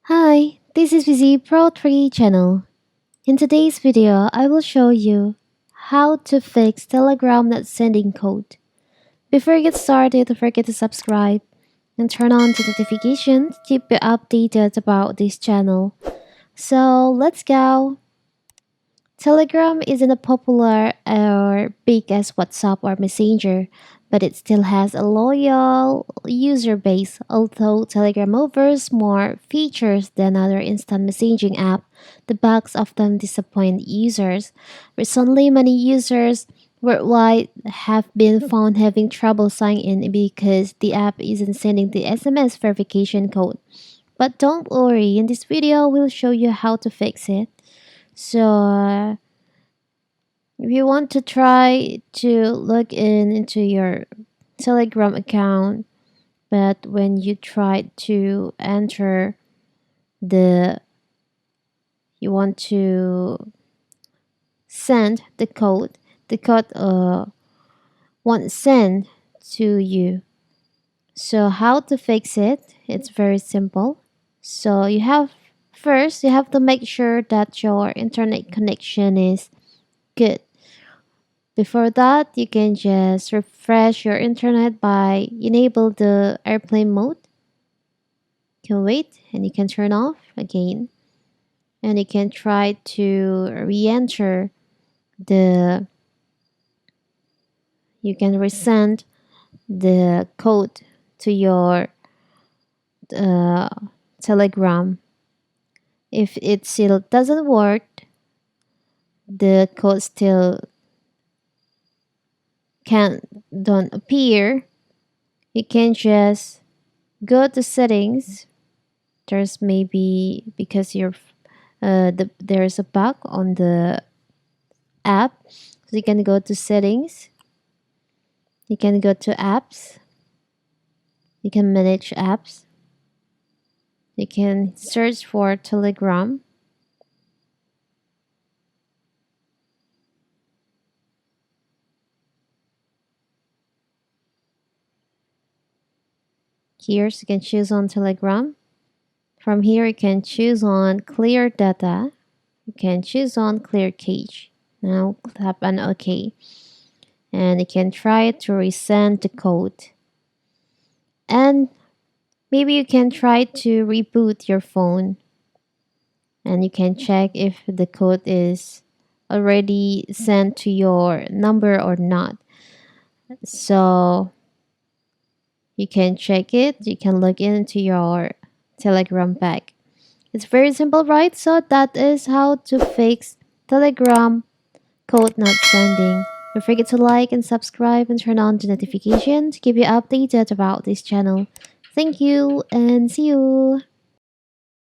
Hi, this is Busy Pro 3 channel. In today's video, I will show you how to fix Telegram not sending code. Before you get started, don't forget to subscribe and turn on the notifications to keep you updated about this channel. So let's go. Telegram isn't a popular or big as WhatsApp or Messenger, but it still has a loyal user base. Although Telegram offers more features than other instant messaging apps, the bugs often disappoint users. Recently, many users worldwide have been found having trouble signing in because the app isn't sending the SMS verification code. But don't worry, in this video, we'll show you how to fix it. So, if you want to try to log in into your Telegram account, but when you try to enter the you want to send the code won't send to you. So how to fix it? It's very simple. So you have to make sure that your internet connection is good. Before that, you can just refresh your internet by enable the airplane mode. You can wait and you can turn off again. And you can try to re-enter the you can resend the code to your uh, Telegram. If it still doesn't work, the code still can't don't appear, you can just go to settings. There's maybe because there's a bug on the app, so you can go to settings, you can go to apps, you can manage apps, you can search for Telegram. Here, so you can choose on Telegram. From here, you can choose on clear data. You can choose on clear cache. Now tap on OK. And you can try to resend the code. And maybe you can try to reboot your phone. And you can check if the code is already sent to your number or not. So you can check it. You can log into your Telegram bag. It's very simple, right? So that is how to fix Telegram code not sending. Don't forget to like and subscribe and turn on the notification to keep you updated about this channel. Thank you and see you.